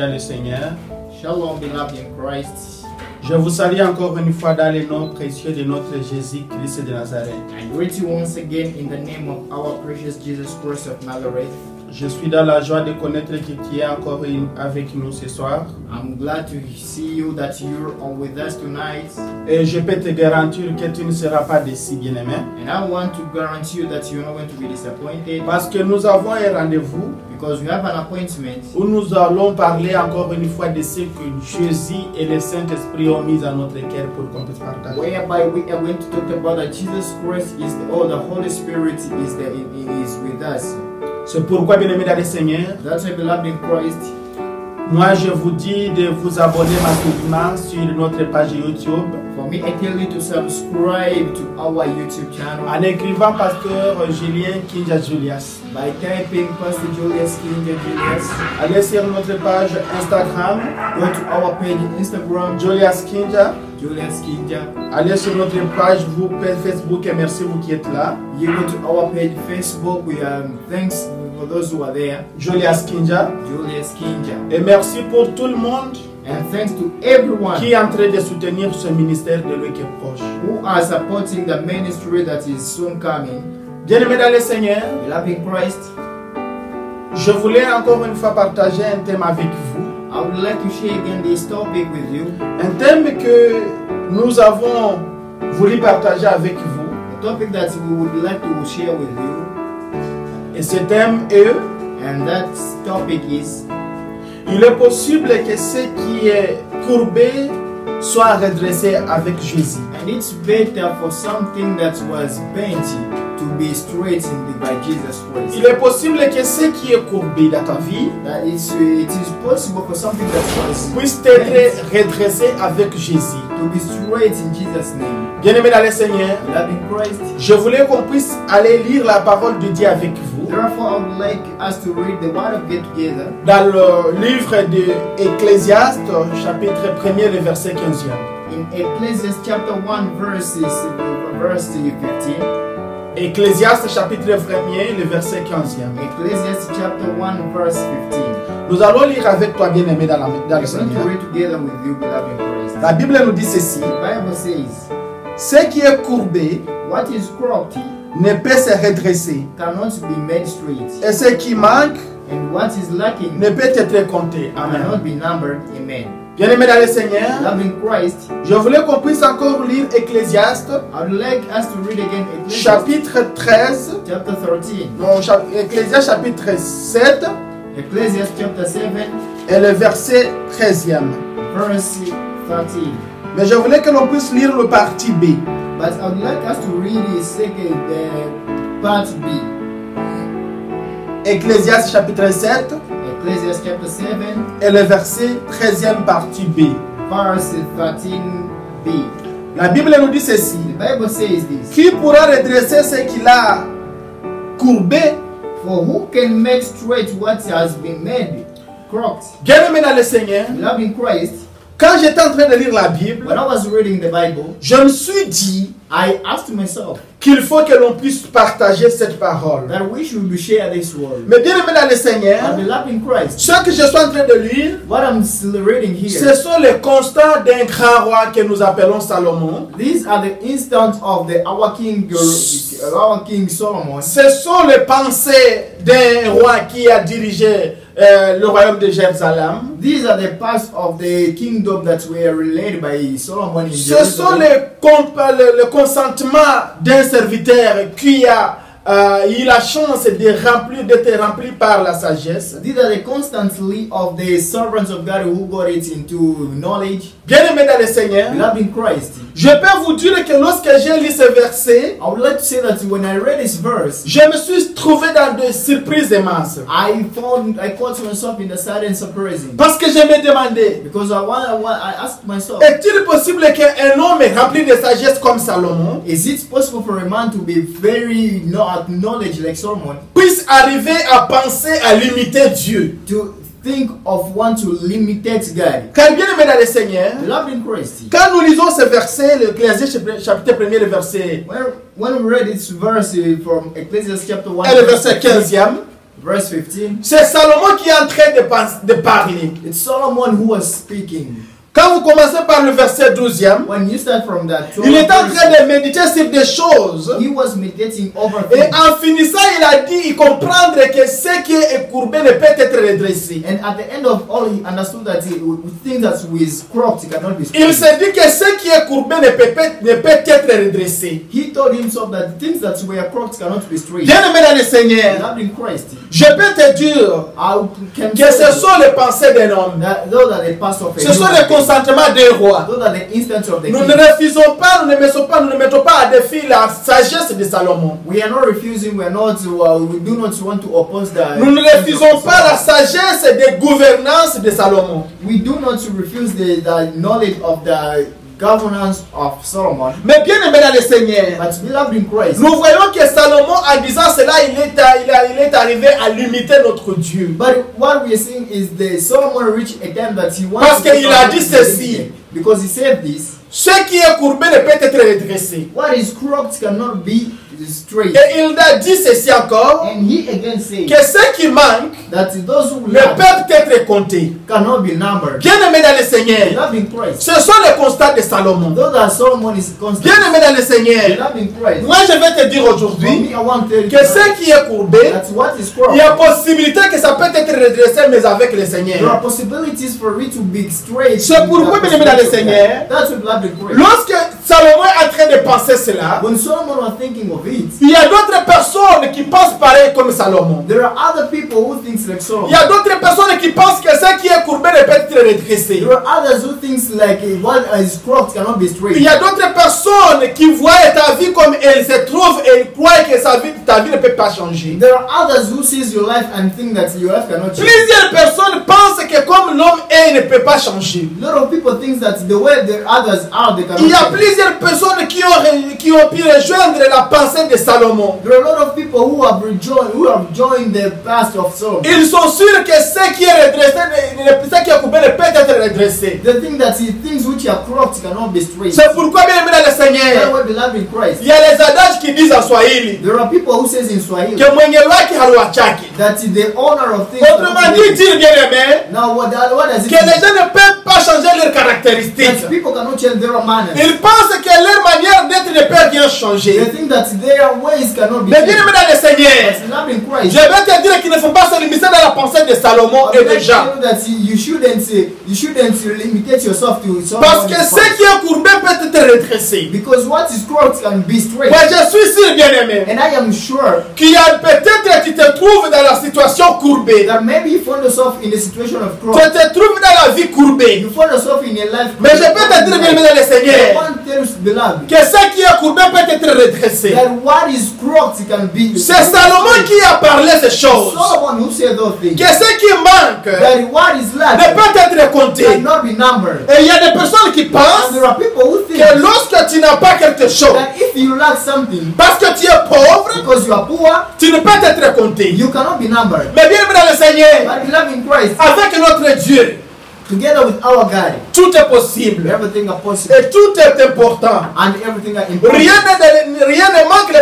dans le Seigneur. Shalom, beloved in Christ. Je vous salue encore une fois dans le nom précieux de notre Jésus-Christ de Nazareth. I greet you once again in the name of our precious Jesus Christ of Nazareth. Je suis dans la joie de connaître que tu es encore avec nous ce soir. I'm glad to see you, that you're all with us tonight. Et je peux te garantir que tu ne seras pas déçu, bien-aimé. And I want to guarantee you that you're not going to be disappointed. Parce que nous avons un rendez-vous Because we have an appointment où nous allons parler encore une fois de ce que Jésus et le Saint-Esprit ont mis à notre cœur pour qu'on puisse partager. whereby we are going to talk about that Jesus Christ is the Holy Spirit is with us. C'est pourquoi, bien-aimé dans le Seigneur, That's why, beloved in Christ, moi je vous dis de vous abonner massivement sur notre page YouTube for me, I tell you to subscribe to our YouTube channel en écrivant Pasteur Julien Kinja Julias. by typing Pastor Julius Kinja Julius. Allez sur notre page Instagram, Go to our page Instagram, Julias Kinja. Julius Kinja. Allez sur notre page Facebook et merci vous qui êtes là. You go to our page Facebook. We thanks for those who are there. Julias Kinja. Julius Kinja. Et merci pour tout le monde And thanks to everyone qui est en train de soutenir ce ministère de lui qui est proche. who are supporting the ministry that is soon coming. Bien-aimé dans le Seigneur, Beloved in Christ, je voulais encore une fois partager un thème avec vous. I would like to share again this topic with you. Un thème que nous avons voulu partager avec vous. A topic that we would like to share with you. Et ce thème est: And that topic is: il est possible que ce qui est courbé soit redressé avec Jésus. and it's better for something that was bent to be straightened by Jesus Christ. Il est possible que ce qui est courbé dans ta vie That is, it is possible for something that was puisse bent être redressé avec Jésus. to be straight in Jesus' name. Bien-aimé dans le Seigneur, Beloved in Christ, je voulais qu'on puisse aller lire la parole de Dieu avec vous therefore I would like us to read the Word of God together dans le livre de Ecclésiaste, chapitre 1er, le verset 15e. in Ecclesiastes chapter 1 verse 15. Ecclésiaste, chapitre 1er, le verset 15e. Ecclesiastes chapter 1 verse 15. Nous allons lire avec toi, bien-aimé, dans le We're going to Seigneur. read together with you, beloved in Christ. La Bible nous dit ceci: The Bible says, ce qui est courbé what is crooked ne peut se redresser, cannot be made straight, et ce qui manque and what is lacking ne peut être compté. Amen. cannot be numbered. Amen. Bien-aimé dans le Seigneur, Beloved in Christ, je voulais qu'on puisse encore lire Ecclésiaste, I would like us to read again Ecclesiastes chapitre 13, chapter 13. non, Ecclésiaste chapitre 7, Ecclesiastes chapter 7 et le verset 13e. verse 13. Mais je voulais que l'on puisse lire le parti B. But I would like us to read the second part B. Ecclésiaste chapitre 7 Ecclesiastes chapter 7 et le verset 13e partie B. verse 13b. La Bible nous dit ceci: The Bible says this: qui pourra redresser ce qu'il a courbé? for who can make straight what has been made crooked? Bien-aimé dans le Seigneur, Beloved in Christ, quand j'étais en train de lire la Bible, when I was reading the Bible, je me suis dit I asked myself qu'il faut que l'on puisse partager cette parole. that we should share this word. Mais bien aimé dans le Seigneur, But beloved in Christ, ce que je suis en train de lire, what I'm still reading ce here, sont les constats d'un grand roi que nous appelons Salomon. these are the instants of our King Solomon. Ce sont les pensées d'un roi qui a dirigé le royaume de Jérusalem. These are the parts of the kingdom that were related by Solomon in Ce sont Jerusalem. le consentement d'un serviteur qui a eu la chance d'être rempli par la sagesse. These are the constantly of the servants of God who got it into knowledge. Bien-aimé dans le Seigneur, Beloved in Christ, je peux vous dire que lorsque j'ai lu ce verset, I would like to say that when I read this verse, je me suis trouvé dans des surprises immenses. I caught myself in the silent surprise. Parce que je me demandais, Because I asked myself, est-il possible qu'un homme rempli de sagesse comme Salomon is it possible for a man to be very knowledge like Solomon, puisse arriver à penser à limiter Dieu? to think of one to limited God? Car bien aimé dans le Seigneur, Beloved in Christ, quand nous lisons ce verset, l'Ecclésiaste chapitre 1er, le verset when we read this verse from Ecclesiastes chapter 1 et le verset 15e, Verse 15. C'est Salomon qui est en train de parler. It's Solomon who was speaking. Quand vous commencez par le verset 12e, When you start from that, il est en train de méditer sur des choses. he was meditating over Et things. en finissant, il a dit, il comprendre que ce qui est courbé ne peut être redressé. And at the end of all, he understood that things that is cropped cannot be Il straight. s'est dit que ce qui est courbé ne peut être redressé. He told himself that things that were cropped cannot be straight. Bien-aimé dans le Seigneur, Not in Christ. je peux te dire I can que ce tell sont les pensées d'un homme. you that those are the past of a Ce sont human les being. consentements d'un roi. Those are the instants of the Nous king. ne refusons pas, nous ne mettons pas à défi la sagesse de Salomon. We are not refusing. We are not. We do not want to oppose the. Nous ne refusons pas la sagesse de gouvernance de Salomon. We do not refuse the knowledge of the governance of Solomon. Mais bien aimé dans le Seigneur, But beloved in Christ, nous voyons que Salomon, en disant cela, il est arrivé à limiter notre Dieu. but what we are seeing is that Solomon reached a time that he Parce wanted qu'il a dit ceci. because he said this. Ce qui est courbé ne peut être redressé. What is crooked cannot be straight. Et il a dit ceci encore, And he again said que ce qui manque that those who ne lack peuvent être comptés. cannot be numbered. Bien aimé dans le Seigneur, Beloved in Christ, ce sont les constats de Salomon. though that Solomon is constant. Bien aimé dans le Seigneur, Beloved in Christ, moi je vais te dire for aujourd'hui me, I want to tell you que ce qui est courbé, that what is il crooked, y a possibilité que ça peut être redressé, mais avec le there Seigneur. are possibilities for it to be straight. C'est pourquoi, bien aimé dans le Seigneur, That's what beloved in Christ. Lorsque Salomon est en train de penser cela, When Solomon was thinking of it, il y a d'autres personnes qui pensent pareil comme Salomon. there are other people who think like Il Solomon. y a d'autres personnes qui pensent que ce qui est courbé ne peut être redressé. There are others who think like what is crooked cannot be straight. Il y a d'autres personnes qui voient ta vie comme elle se trouve et ils croient que ta vie ne peut pas changer. There are others who sees your life and think that your life cannot change. Plusieurs personnes pensent que comme l'homme est, il ne peut pas changer. A lot of people think that the way the others are, they cannot Il y a change. plusieurs personnes qui ont pu rejoindre la pensée de Salomon. There are a lot of people who have joined the past of Solomon. Ils sont sûrs que ce qui est redressé, ce qui est coupé ne peut être redressé. They think that things which are crooked cannot be straight. C'est pourquoi, bien aimé dans le That's Seigneur, why beloved in Christ. il y a les adages qui disent en Swahili There are people who says in Swahili que mwenye wake haluachaki. that the owner of things. Autrement dit, dire bien aimé, Now what does it que les mean? gens ne peuvent pas changer leurs caractéristiques. That people cannot change their manners. Ils pensent que leur manière d'être ne peut rien They changer. think that their ways cannot be Mais bien changed. aimé dans le Seigneur, But beloved in je Christ, vais te dire qu'il ne faut pas se limiter dans la pensée de Salomon I et would de like to Jean. tell you that you shouldn't limitate yourself to Parce someone que in ce Christ. qui est courbé peut être redressé. Because what is crooked can be straight. Moi, je suis sûr, bien aimé, And I am sure qu'il y a peut-être tu te trouves dans la situation courbée. that maybe you find yourself in a situation of Tu crooked. te trouves dans la vie courbée. You find yourself in a life. Mais je peux te dire, bien aimé dans le I Seigneur, want to tell you, beloved, que ce qui est courbé peut être redressé. that what is crooked can be. C'est Salomon qui a parlé ces choses. Solomon who said those things. Que ce qui manque That what is ne lacking peut être compté. cannot be numbered. Et il y a des personnes qui And pensent there are people who think que lorsque tu n'as pas quelque chose, that if you lack something parce que tu es pauvre, because you are poor, tu ne peux être compté. you cannot be numbered. Mais bien aimé dans le Seigneur, But beloved in Christ, avec notre Dieu, together with our God, tout est possible. everything is possible Et tout est important. and everything is important. Rien ne manque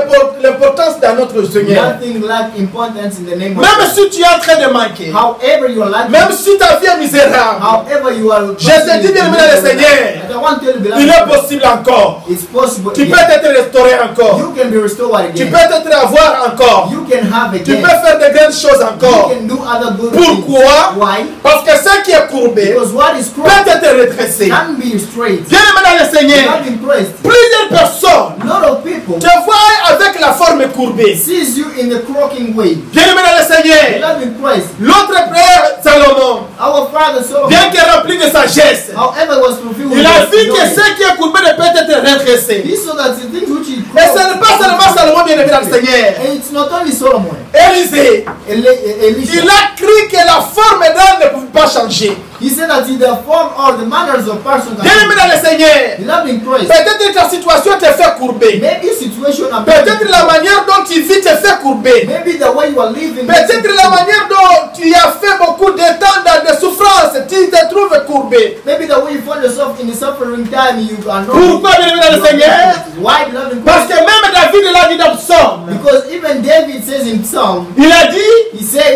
l'importance dans notre Seigneur. Nothing lack importance in the name of Même God. si tu es en train de manquer, However you are lacking, même si ta vie est misérable, however you are. je te dis bien aimé dans le Seigneur, I want to tell you, beloved, il est possible encore. it's possible. Tu peux Yes. être restauré encore. You can be restored Tu again. peux être avoir encore. You can have Tu again. peux faire de grandes choses You encore. can do other good things. Pourquoi? Why? Parce que ce qui est courbé Because what is peut crooked être redressé. can be straight. Bien aimé dans le Seigneur, Not impressed. plusieurs personnes A lot of people te voient avec la forme courbée. sees you in the croaking way. Bien aimé dans le Seigneur, Love in Christ. l'autre frère Salomon, Our father Solomon, bien qu'il rempli de sagesse, however was fulfilled. il a with vu que knowledge. ce qui est courbé ne peut être redressé. He saw that the things which he Et ce n'est pas seulement Salomon, bien aimé dans le Seigneur. And it's not only Solomon. Élisée, Elisha. il a cru que la forme d'âme ne pouvait pas changer. He said that the form or the manners of person Bien aimé dans le Seigneur, Beloved in Christ. peut-être que ta situation te fait courber. Maybe situation Peut-être la manière dont tu vis te fait courber. maybe the way you are living. Peut-être la manière dont tu as fait beaucoup de temps dans des souffrances, tu te trouves courbé. Maybe the way you find yourself in a suffering time, you are not. Pourquoi, bien aimé dans le Seigneur? Why, beloved in Parce Christ? que même David l'a dit dans Psaume. Because even David says in Psalm, Il a dit, he said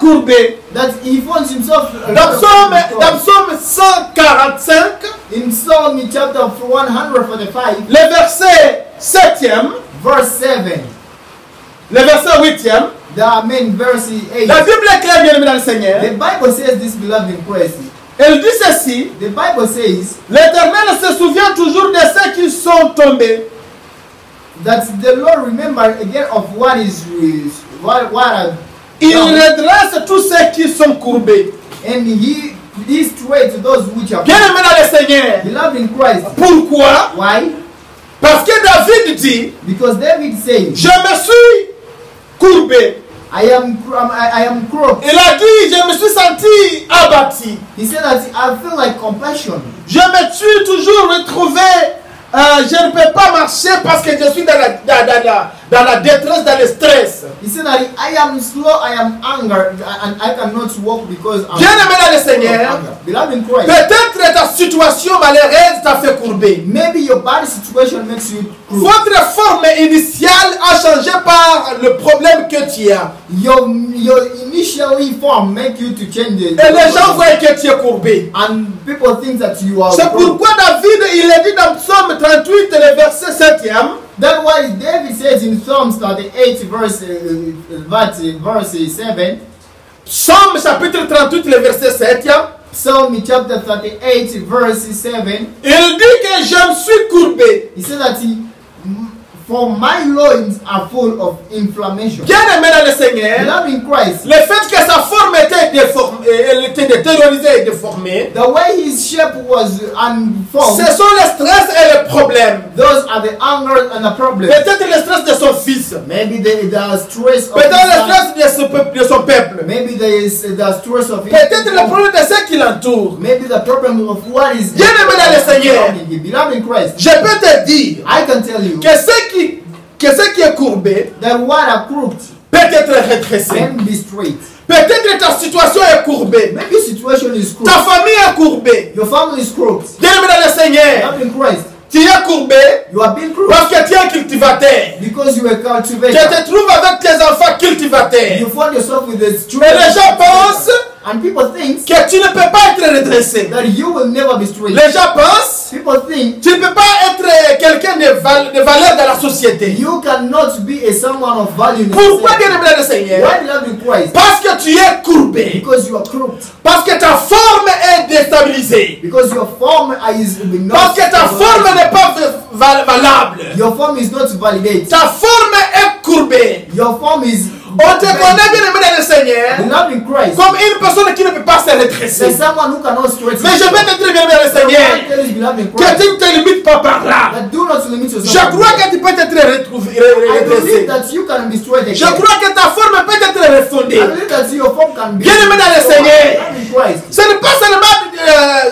courbé. that he finds himself Dans Psaume 145, in Psalm chapter 145, le verset 7e, verse 7, le verset 8e, verse 8. la Bible est claire, bien aimé dans le Seigneur. The Bible says this, beloved in Christ. Elle dit ceci: The Bible says l'Éternel se souvient toujours de ceux qui sont tombés. that the Lord remember again of what are Il done, redresse tous ceux qui sont courbés. and he straight those which are Bien aimé dans le Seigneur. beloved in Christ. Pourquoi? Why? Parce que David dit: Because David says, je me suis courbé. I am crooked. Il a dit: je me suis senti abattu. He said that I feel like compassion. Je me suis toujours retrouvé, je ne peux pas marcher parce que je suis dans la détresse, dans le stress. He said that I am slow, I am anger, and I cannot walk because I'm Bien aimé dans le full of Seigneur, anger. Beloved in Christ, peut-être ta situation malheureuse t'a fait courber. maybe your body situation makes you crooked. Votre forme initiale a changé par le problème que tu as. Your initially form make you to change it. Et les gens voient que tu es courbé. And people think that you are C'est crooked. pourquoi David, il est dit dans Psaume 38, le verset 7e. That's why David says in Psalms 38 verse 7, Psaume chapitre 38, le verset 7e. Psalm chapter 38 verse 7, Il dit que je me suis courbé. he said that for my loins are full of inflammation. Bien aimé dans le Seigneur, Beloved in Christ, le fait que sa forme était déformée, elle était détériorisée et déformée, the way his shape was unformed, ce sont les stress et les problèmes. those are the anger and the problem. Peut-être le stress de son fils. Maybe the stress of Peut-être le his stress de son peuple. maybe the stress of his Peut-être le problème de ceux qui l'entourent. maybe the problem of what is Bien aimé dans le Seigneur, beloved in Christ. je peux te dire I can tell you que ce qui est courbé that what are crooked peut être redressé. can be straight. Peut-être ta situation est courbée. Maybe situation is crooked. Ta famille est courbée. Your family is crooked. Bien aimé dans le Seigneur, Beloved in Christ, tu es courbé you have been crooked parce que tu es un cultivateur. because you were Tu cultivated. te trouves avec tes enfants cultivateurs. You find yourself with the Et straight. les gens pensent And people think que tu ne peux pas être redressé. that you will never be straight. Les gens pensent People think que tu ne peux pas être quelqu'un de valeur dans la société. you cannot be someone of value in the Pourquoi, society. bien aimé dans le Seigneur? Why beloved in Christ? Parce que tu es courbé. Because you are crooked. Parce que ta forme est déstabilisée. Because your form is not Parce que ta forme n'est pas valable. your form is not validated. Ta forme est courbée. Your form is On te connaît, bien aimé dans le Seigneur, beloved in Christ. comme une personne qui ne peut pas se There's redresser. someone who cannot straighten. Mais je vais te dire, bien aimé dans le Seigneur, beloved in que Christ, tu ne te limites pas par là. that do not limit yourself. Je crois que tu peux être I redressé. believe that you can be straight Je again. crois que ta forme peut être I refondée. believe that your form can be Bien aimé dans le so Seigneur. beloved in Christ. Ce n'est pas seulement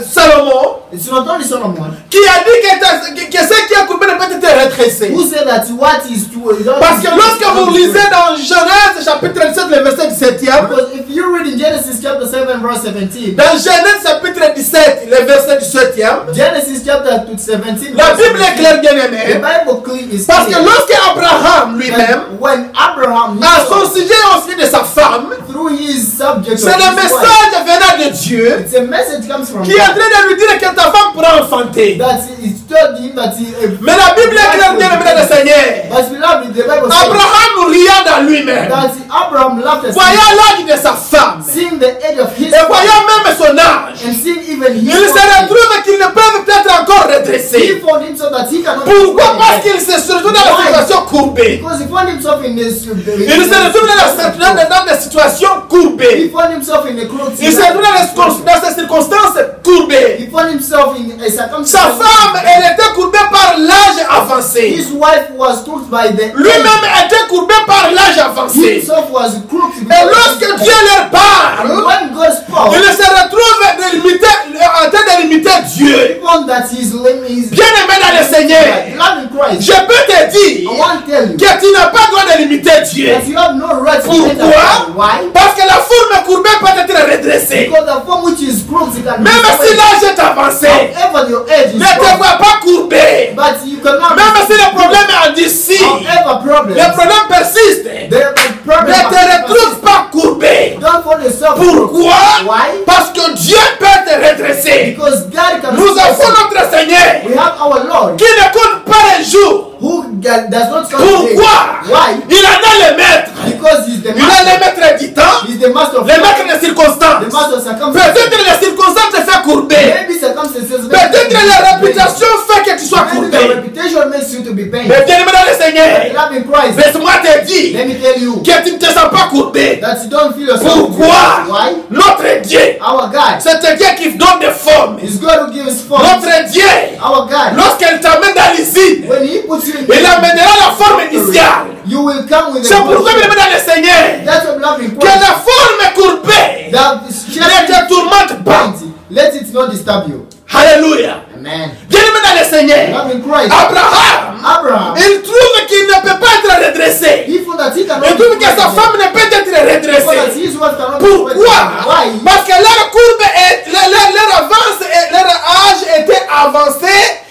Salomon It's not only Solomon qui a dit que ce qui est courbé ne peut être redressé. who said that what is true is not. Parce que lorsque vous lisez dans Genèse chapitre 17, le verset 17e, Because if you read in Genesis chapter 7 verse 17, dans Genèse chapitre 17, le verset 17e, Genesis chapter 17, la verse Bible est 17, claire, bien the aimé. Bible clear is Parce que clear lorsque Abraham lui-même that when Abraham a son sujet aussi de sa femme, through his subject c'est of le his wife, message venant de Dieu it's a message comes from qui est en God train de lui dire que ta femme pourra enfanter. that is told him that he, Mais la Bible est claire, bien aimé dans le Seigneur. but beloved, the Bible says Abraham ria dans lui-même, that Abraham laughed at voyant l'âge de sa femme seeing the age of his et voyant même son âge. and seeing even his Il se retrouve qu'ils ne peuvent peut-être encore he redresser. found himself that he cannot Pourquoi? be Parce straight qu'il se retrouve dans la situation courbée. because he found himself in this Il se retrouve dans des situations he courbées. found himself in a crooked Il se retrouve dans des circonstances courbées. he found himself in a circumstance. Sa femme, elle était courbée par l'âge avancé. His wife was crooked by the Lui-même était courbé par l'âge he avancé. himself was crooked. Et lorsque Dieu leur parle, when God spoke, il se retrouve en train de limiter Dieu. he found that his limb is Bien aimé dans le Seigneur, love in Christ. je peux te dire I want to tell you que tu n'as pas le droit de limiter Dieu. that you have no right to say Pourquoi? that. Why? Parce que la forme courbée peut être redressée. Because the form which is crooked can be Même si straight. l'âge est avancé, However your age is ne te crooked, vois pas courbé. but you cannot. Même si le problème est endurci, However problem, le problème persiste. the problem Ne te retrouve pas courbé. don't find yourself. Pourquoi? Why? Parce que Dieu peut te redresser. Because God can Nous avons notre Seigneur We have our Lord qui ne compte pas les jours. who does not count Pourquoi? days. Why? Il en a le maître. Because he's the Il a le master. maître du temps, He's the master of le maître time, des circonstances. the master of circumstances. Peut-être les circonstances te fait courber. Maybe circumstances. Peut-être la réputation fait que tu sois Maybe the courbé. reputation makes you to be pained. Mais bien-aimé dans le Seigneur, Love in Christ. laisse-moi te dire Let me tell you que tu ne te sens pas courbé. that you don't feel yourself. Pourquoi? Why? Notre Dieu, Our God c'est un Dieu qui donne des formes. is God who gives form. Notre Dieu, Our God, lorsqu'il t'amène dans l'usine, when He puts you in il amènera la forme initiale. you will come with C'est a pourquoi, bien-aimé dans le Seigneur, That's what love in que Christ. la forme courbée That is ne te tourmente pas. Let it not disturb you. Alléluia. Amen. Bien-aimé dans le Seigneur, Love in Christ. Abraham, Abraham, il trouve qu'il ne peut pas être redressé. he found that he cannot Il trouve que sa femme ne peut être that redressée. his wife cannot be Pourquoi? Why? Parce que leur courbe, leur avance, leur âge était avancé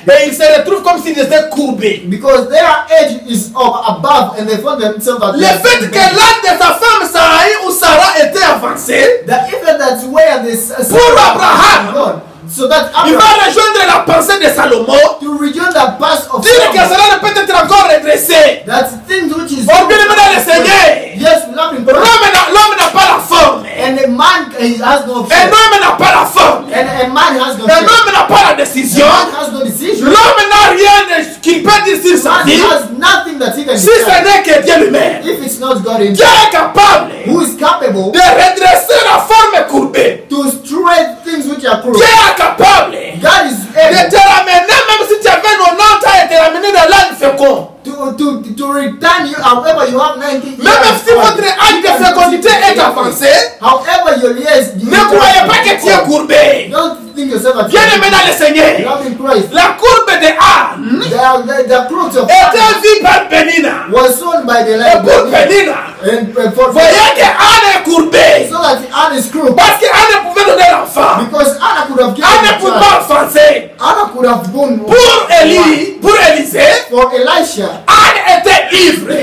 et ils se retrouvent comme s'ils étaient courbés. Because their age is above and they found themselves at Le fait que l'âge de sa femme Sarai ou Sarah était avancé, that even that's where this Pour Abraham. God, so that il Abraham va rejoindre la pensée de Salomon, to rejoin the past of dire que Solomon, cela ne peut être encore redressé. that things which is Oh, bien aimé dans le Seigneur, yes, love in Christ. l'homme n'a pas la forme. And a man has no Un fear. homme n'a pas la forme. And a man has no Un fear. homme n'a pas la A décision. man has no decision. L'homme n'a rien qu'il peut dire sur sa Man vie. has nothing that he can Si ce decide. n'est que Dieu lui-même. If it's not God in Dieu est capable who is capable de redresser la forme courbée. to straighten things which are crooked. Dieu est capable God is de able te ramener, même si tu avais 90 ans, et te ramener dans l'âge fécond. to return you however you have 90 years. Même si votre âge de fécondité est avancé, However your years. ne croyez pas que tu es courbé. Don't think yourself as Bien aimé dans le Seigneur, love in Christ. la courbe de Anne The crooks of était vue par Pénina. was sown by the Et Lord. pour Pénina, And for voyez que Anne est courbée. so that Anna is crooked. Parce qu'Anne pouvait donner l'enfant. Because Anna could have given Anne ne the pouvait child. pas enfancer. Anna could have born Pour Élie, pour Élisée, for Elisha. Anne était ivre.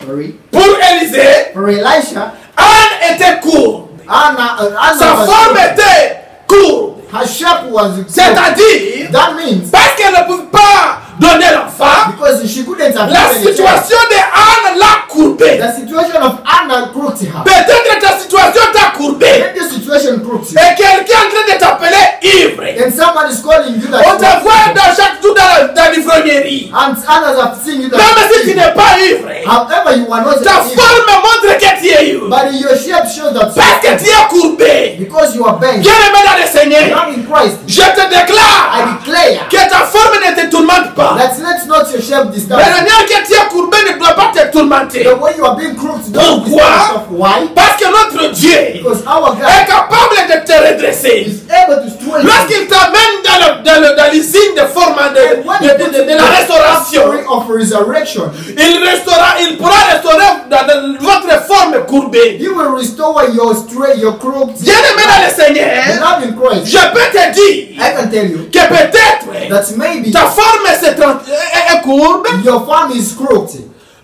Sorry. Pour Élisée, For Elisha, Anne était courbe. Anna Sa was forme crooked. était courbe. Her shape was crooked. C'est-à-dire, That means parce qu'elle ne pouvait pas donner l'enfant, because she couldn't have la given the child. situation de Anne l'a courbée. The situation of Anna crooked her. Peut-être ta situation t'a courbée. Maybe the situation crooked you. Et quelqu'un est en train de t'appeler ivre. And someone is calling you that On te voit dans chaque jour dans l'ivrognerie. and others have seen you that Même si tu n'es pas ivre, however you are not ta evil, forme montre que tu es ivre. but your shape shows that Parce que tu es courbé. because you are bent. Bien aimé dans le Seigneur, Not in Christ. je te I déclare declare que ta forme ne te tourmente pas. that let not your shape disturb La you. manière que tu es courbé ne doit pas te tourmenter. The way you are being crooked don't Pourquoi? disturb yourself. Why? Parce que notre Dieu Because our God est capable de te redresser. is able to straighten Lorsqu'il t'amène dans l'usine de forme de la restauration, story of resurrection, il pourra restaurer dans votre forme courbée. He will restore your crooked. Bien aimé dans le Seigneur, Beloved in Christ, je peux te dire I can tell you que peut-être that maybe ta forme est courbe your farm is crooked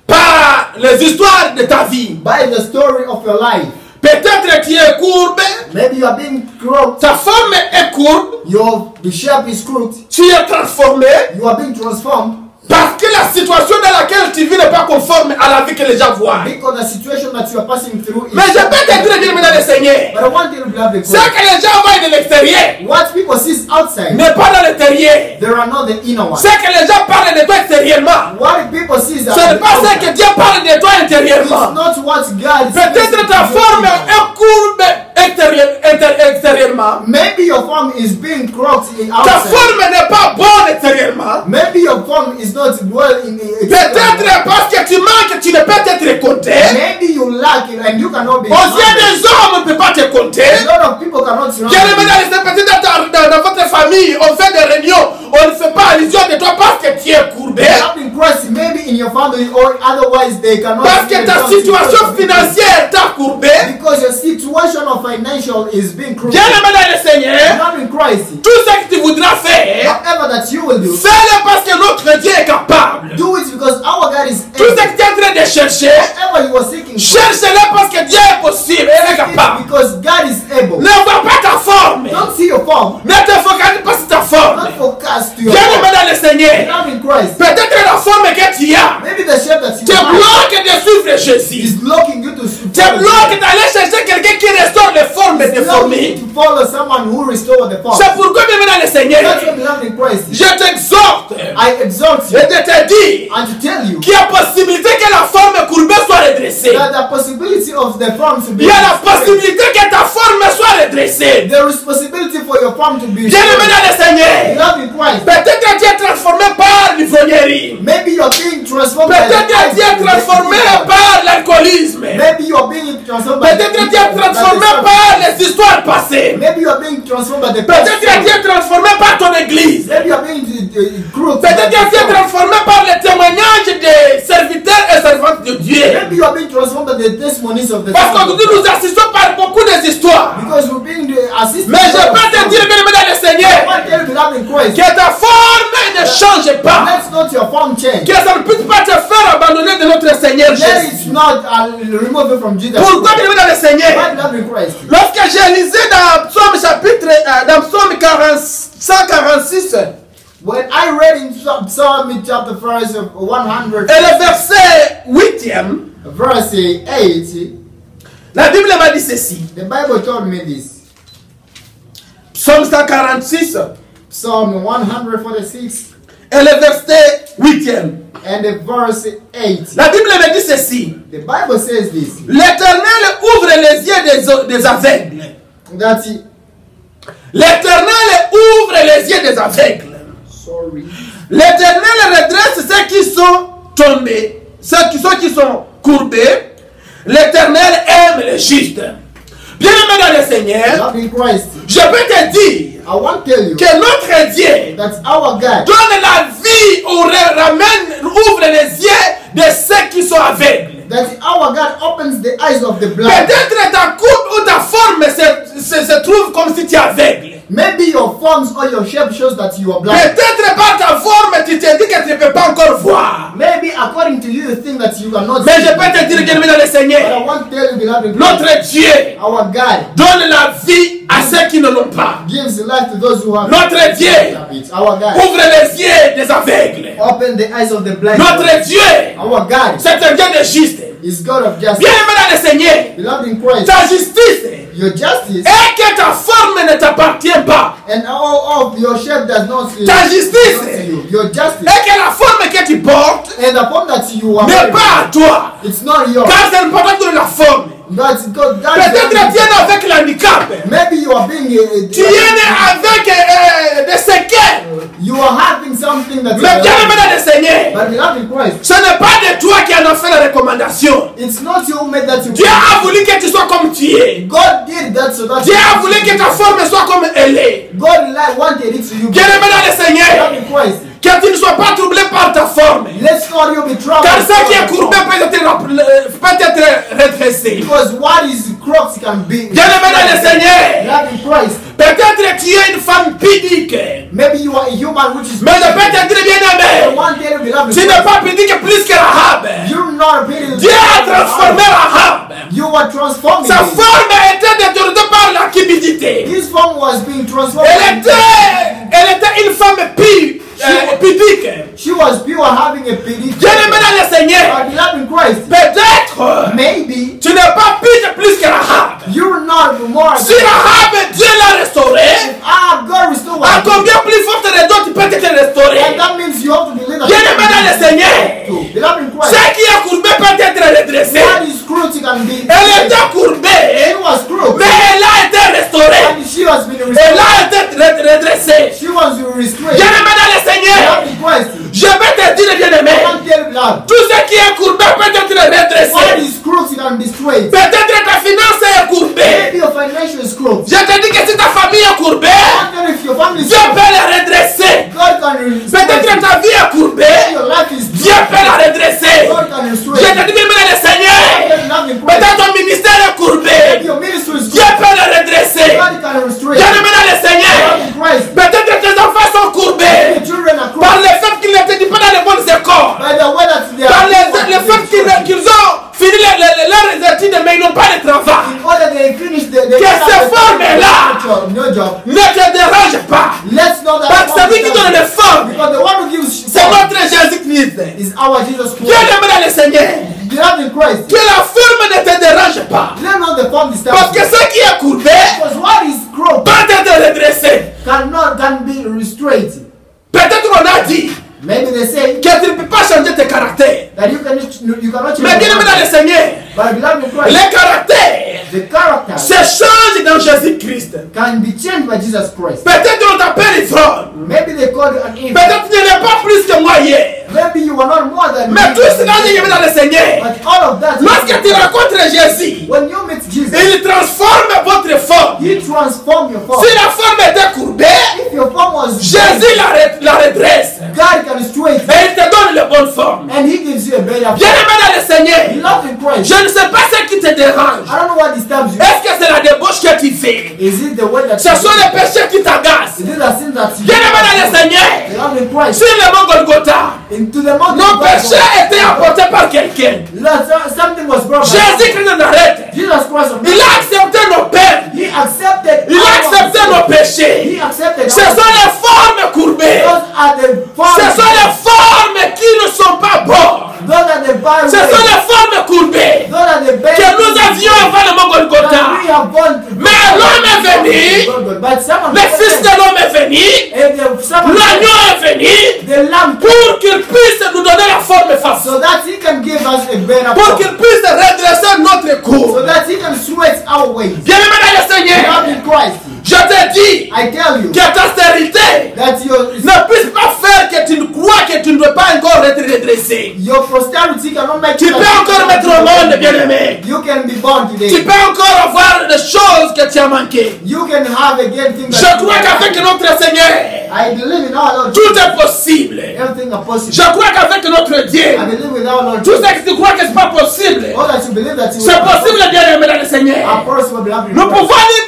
par les histoires de ta vie. by the story of your life. Peut-être tu es courbe, Maybe you are being crooked. ta forme est courbe, The shape is crooked. tu es transformé You are being transformed parce que la situation dans laquelle tu vis n'est pas conforme à la vie que les gens voient. because the situation that you are passing through is. Mais je peux te dire, bien aimé dans le Seigneur, But I want you to love the ce Christ. que les gens voient de l'extérieur What people see outside, n'est pas dans l'intérieur. there are not the inner ones. Ce que les gens parlent de toi extérieurement, What people see is ce n'est pas ce que Dieu parle de toi it's intérieurement. not what God Peut-être ta forme est courbe extérieurement. Maybe your form is being crooked Ta outside. forme n'est pas bonne extérieurement. Maybe your form is not well in Peut-être parce que tu manques, tu ne peux être compté. Maybe you lack it and you cannot be. Aux yeux des hommes, on ne peut pas te compter. A lot of people cannot surround Bien aimé you. dans votre famille, on fait des réunions, on ne fait pas allusion de toi parce que tu es courbé. Not in Christ, maybe in your family or otherwise they cannot. Parce que ta situation financière t'a courbé. Because your situation of financial is being crooked. Bien aimé dans le Seigneur, Not in Christ. tout ce que tu voudras faire, Whatever that you will do, fais-le parce que notre Dieu est capable. do it because our God is Tout ce able. que tu es en train de chercher, Whatever you are seeking for, cherche-le parce que Dieu est possible, Christ. Peut-être la forme que tu as Maybe the shape that you te have bloque de suivre Jésus. is blocking you to Te bloque d'aller chercher quelqu'un qui restaure les formes déformées. to follow someone who restores the form. C'est pourquoi, bien dans le Seigneur, That's what beloved in Christ. je t'exhorte I exhort you et de te dire and to tell you qu'il y a possibilité que la forme courbée soit redressée. that the possibility of the form to be Il y a la restored. possibilité que ta forme soit redressée. There is possibility for your form to be Bien aimé restored. dans le Seigneur, Beloved in Christ. peut-être que tu es transformé par l'ivrognerie. Maybe you're being transformed by Peut-être que tu es transformé par l'alcoolisme. Maybe you're being transformed by Peut-être que tu es transformé par les histoires passées. Maybe you're being transformed by the Peut-être que tu es transformé par ton église. Maybe you're being crooked. Peut-être que tu es transformé par les témoignages des serviteurs et servantes de Dieu. Maybe you're being transformed by the testimonies of the Parce qu'aujourd'hui nous assistons par beaucoup d'histoires. because we're being assisted. Mais je peux te dire, bien aimé dans le I Seigneur, want to tell you, beloved in Christ, que ta forme ne change pas. let's not your form change. Que ça ne puisse pas te faire abandonner de notre Seigneur Let Jésus. it not remove you from Jesus. Pourquoi, bien aimé dans le Why, Seigneur? beloved in Christ? Lorsque j'ai lisé dans Psaume chapitre, dans Psaume 146, When I read in Psalm chapter 100, et le verset 8e, verse 8, la Bible m'a dit ceci. the Bible told me this. Psaume 146 Psalm 146 et le verset 8e. and the verse 8. La Bible me dit ceci. The Bible says this. L'Éternel ouvre les yeux des aveugles. That L'Éternel ouvre les yeux des aveugles. L'Éternel redresse ceux qui sont tombés, ceux qui sont courbés. L'Éternel aime les justes. Bien aimé dans le Seigneur, love in Christ. je peux te dire I want to tell you que notre Dieu that our God donne la vie ou ouvre les yeux de ceux qui sont aveugles. that our God opens the eyes of the blind. Peut-être ta coupe ou ta forme se trouve comme si tu es aveugle. Maybe your forms or your shape shows that you are blind. Peut-être par ta forme, tu te dis que tu ne peux pas encore voir. Maybe according to you, you think that you cannot Mais see. je peux te dire, bien aimé dans le But I Seigneur, want to tell you, beloved, in Christ, notre Dieu our God donne la vie à ceux qui ne l'ont pas. gives life to those who have Notre Dieu it. Our God ouvre les yeux des aveugles. open the eyes of the blind. Notre Dieu, Our God c'est un Dieu de juste. is God of justice. Bien aimé dans le Seigneur, Beloved in Christ, ta justice your justice et que ta forme ne t'appartient pas. and all of your shape does not Ta justice belong to you. Your justice et que la forme que tu portes and the form that you are n'est wearing, pas à toi. it's not yours. Car c'est important de la forme. That's God. Peut-être que tu es né avec l'handicap. Maybe you are being Tu es né avec des séquelles. you are having something that Mais bien aimé dans le Seigneur, but beloved in Christ, ce n'est pas de toi qui en a fait la recommandation. it's not you who made that you. Dieu a voulu que tu sois comme tu es. God did that so that Dieu a voulu que ta forme soit comme elle est. God wanted it to you. Bien aimé dans le Seigneur, Beloved in Christ, que tu ne sois pas troublé par ta forme. let's not you be troubled. Car ce qui est courbé peut être redressé. Because what is crooked can be. Bien aimé dans le Seigneur, Beloved in Christ, peut-être que tu es une femme pudique. maybe you are a human which is. Mais je peux te dire, bien I aimé, want to tell you, beloved tu in n'es Christ, pas pudique plus que Rahab. you're not a pity. Dieu a transformé Rahab. You were transforming. Sa it. forme était détournée par la cupidité. His form was being transformed. Elle était une femme pudique. She was pure, having a pity. Bien aimé dans le Seigneur, But beloved in Christ, peut-être maybe tu n'es pas pudique plus que Rahab. you're not more. Si Rahab, Dieu l'a restauré, God restore. à combien plus forte raison tu peux te And restaurer? that means you have to believe that. Bien aimé dans le Seigneur, Beloved in Christ, ce qui est courbé peut être redressé. what is cruelty can be. Elle était courbée, She was cruel. mais elle a été restaurée. And she has been Elle restored. a été redressée. She was restrained. Bien aimé dans le Seigneur, Beloved in Christ, je vais te dire, bien aimé, I want to tell you, beloved, tout ce qui est courbé peut être what redressé. is cruelty can be straight. Peut-être ta finance est courbée. Maybe your financial is cruel. Je te dis que si ta famille est courbée, I wonder if your family is Dieu peut la redresser. God can restore. Peut-être ta vie est courbée, Your life is Dieu peut la redresser. God can restore. Je te dis, bien aimé dans le Seigneur, Beloved in Christ, peut-être ton ministère est courbé, your ministry is Dieu peut la redresser. God can restore. Bien aimé dans le Seigneur, Beloved in Christ, peut-être tes enfants sont courbés the children are par cruel. le fait qu'ils n'étaient pas dans les bonnes écoles, By the way that they par are le fait qu'ils ont fini leurs études mais ils n'ont pas de travail. in order they finish the Que ces formes-là no job. ne te dérange pas. Let's not Parce que celui qui donne les formes, because the one who gives c'est notre Jésus-Christ. is our Jesus Bien Christ. aimé dans le Seigneur. Beloved in Christ, Que la forme ne te dérange pas. let not the form disturb Parce que you. ce qui est courbé Because what is crooked peut être redressé. can be restrained. Peut-être on a dit Maybe they say que tu ne peux pas changer tes caractères. that you cannot change. Mais bien aimé dans le Seigneur, But beloved in Christ, les caractères the character se changent dans Jésus-Christ. can be changed by Jesus Christ. Peut-être on t'appelle ivrogne. Maybe they call you an evil. Peut-être tu n'es pas plus que moi hier. Maybe you are not more than Mais me. tout cela est aimé dans le Seigneur. But all of that, Lorsque tu rencontres Jésus, when you meet Jesus, il transforme votre forme. He transform your form. Si la forme était courbée, If your form was Jésus la redresse. God can straighten Et il te donne la bonne forme. and He gives you a better Bien form. aimé dans le Seigneur, Beloved in Christ, je ne sais pas ce qui te dérange. I don't know what disturbs you. Est-ce que c'est la débauche que tu fais? Is it the way that Ce sont les péchés qui t'agacent. Is it the sin that you Bien aimé dans le Seigneur, Beloved in Christ, sur le mont Golgotha, into the mountain nos of God, péchés étaient apportés par quelqu'un. something was brought by Jésus-Christ de Nazareth, Jesus Christ of il a accepté nos peines. He accepted Il a accepté nos He péchés. accepted Ce sont les formes courbées. Those are the Ce sont les formes qui ne sont pas bonnes. Those are the bad Ce sont ways. les formes courbées Those are the bad que nous avions avant le mont that Golgotha. we have born to Mais l'homme est venu, but some of le Fils de l'homme est venu, and some of l'agneau est venu the lamb pour qu'il puisse nous donner la forme face. so that He can give us a better Pour form. qu'il puisse redresser notre So cour. that He can sweat our ways. Bien aimé dans le Love Seigneur, in Christ. je te dis I tell you que ta stérilité that ne puisse pas faire que tu ne crois que tu ne peux pas encore être redressé. your posterity cannot make Tu you peux encore mettre au monde, bien aimé. You can be born Tu today. peux encore avoir des choses que tu as manquées. You can have again things Je that crois qu'avec notre Seigneur, I believe in our Lord tout Jesus. est possible. Everything is possible. Je crois qu'avec notre Dieu, I believe with our Lord tout Jesus. ce que tu crois que ce n'est pas possible, All that you believe that you c'est possible, bien aimé dans le Seigneur. are possible, beloved in Nous Christ. pouvons lire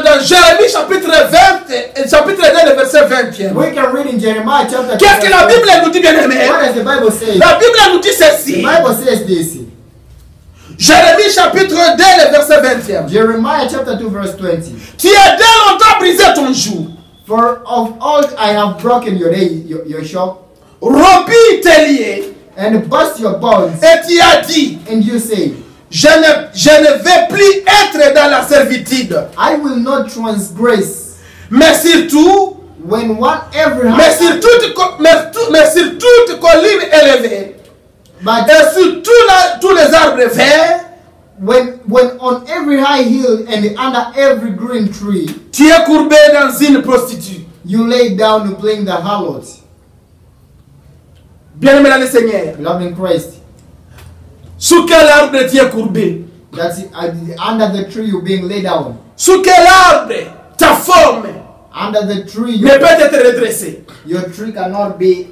dans Jérémie chapitre 20, chapitre 2, le verset 20. We can read in Jeremiah chapter 2. Qu'est-ce que la Bible nous dit, bien aimé? What does the Bible say? La Bible nous dit The ceci. Bible says this. Jérémie chapitre 2, le verset 20. Jeremiah chapter 2 verse 20. Tu as dès longtemps brisé ton joug, For of old I have broken your day, your shop, rompu tes liens, and burst your bonds, et tu as dit, and you say, je ne vais plus être dans la servitude, I will not transgress. mais surtout, When whatever mais happens, sur toute colline élevée, but et sur tous les arbres verts, when on every high hill and under every green tree, tu es courbé dans une prostituée. you lay down playing the harlot. Bien aimé dans le Seigneur, Beloved in Christ, sous quel arbre tu es courbé? that's under the tree you're being laid down. Sous quel arbre ta forme Under the tree, ne peut être redressée? your tree cannot be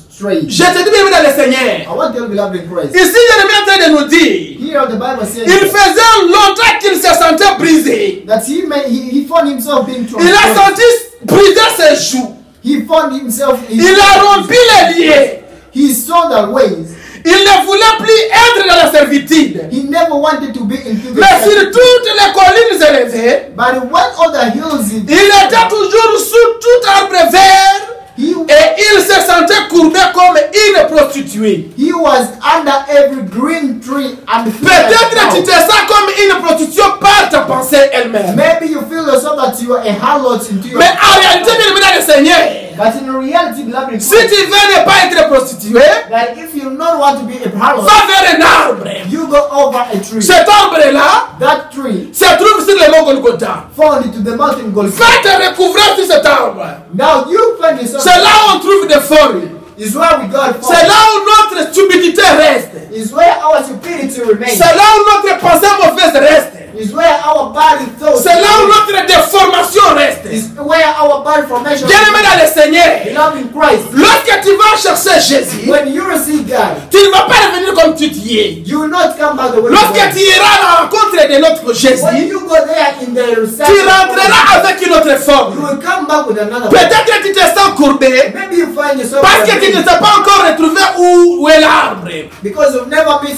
straight. Je te dis bien aimé dans le Seigneur. I want to tell you, beloved in Christ. Ici, Jérémie est en train de nous dire, Here the Bible says il faisait longtemps qu'il se sentait brisé. that he found himself being Il a transgressed. senti briser ses joues. He found himself. Il a rompu les liens. He saw the ways. Il ne voulait plus être dans la servitude. He never wanted to be into the Mais sur servitude. toutes les collines élevées, But when all the hills, il était toujours sous tout arbre vert he et il se sentait courbé comme une prostituée. was under every green tree and Peut-être tu te sens comme une prostituée par ta pensée elle-même. maybe you feel yourself that you are a harlot into your. Mais en réalité, bien aimé dans le Seigneur, But in reality, beloved in si Christ, tu veux ne pas être prostituée, that if you don't want to be a harlot, va vers un arbre. you go over a tree. Cet arbre-là That tree se trouve sur le mont Golgotha. fall into the mountain Golgotha. Va te recouvrir sur cet arbre. Now you find yourself. C'est là où on trouve des formes. Is where we got C'est from. là où notre stupidité reste. Is where our stupidity remains. C'est là où notre pensée mauvaise reste. Is where our body thoughts. C'est là où notre déformation reste. Is where our body formation. Bien aimé dans le Seigneur, Beloved in Christ. lorsque tu vas chercher Jésus, When you receive God, tu ne vas pas revenir comme tu y es. you will not come back the way you Lorsque were. tu iras à la rencontre de notre When Jésus, you go there in the tu reception, rentreras avec une autre you forme. will come back with another. Peut-être que tu te sens courbé Maybe you find yourself. parce que tu ne sais pas encore retrouvé où est l'arbre. Because you've never met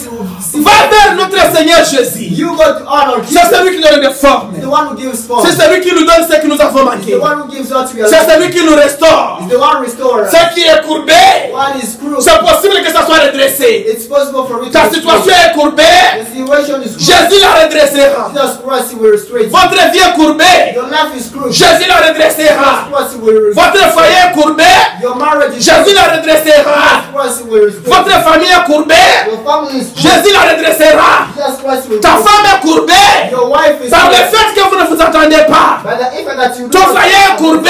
Va vers notre Seigneur Jésus. You go to honor C'est Jesus. celui qui nous donne des formes. He's the one who gives form. C'est celui qui nous donne ce que nous avons He's manqué. the one who gives what we are C'est lacking. celui qui nous restaure. He's the one restorer. Ce qui est courbé, One is crooked. c'est possible que ça soit redressé. It's possible for it to Ta be situation straight. est courbée, The situation is crooked. Jésus la redressera. Jesus Christ will restore it. Votre vie est courbée, Your life is crooked. Jésus la redressera. Jesus Christ will restore Votre foyer est courbé, your marriage is Jésus la redressera. Jesus Christ will restore Votre famille est courbée, your family is crooked. Jésus la redressera. Jesus Christ will Ta restore femme est courbée, your wife is par le crooked. fait que vous ne vous entendez pas. By the effort that you do Ton not foyer est courbé,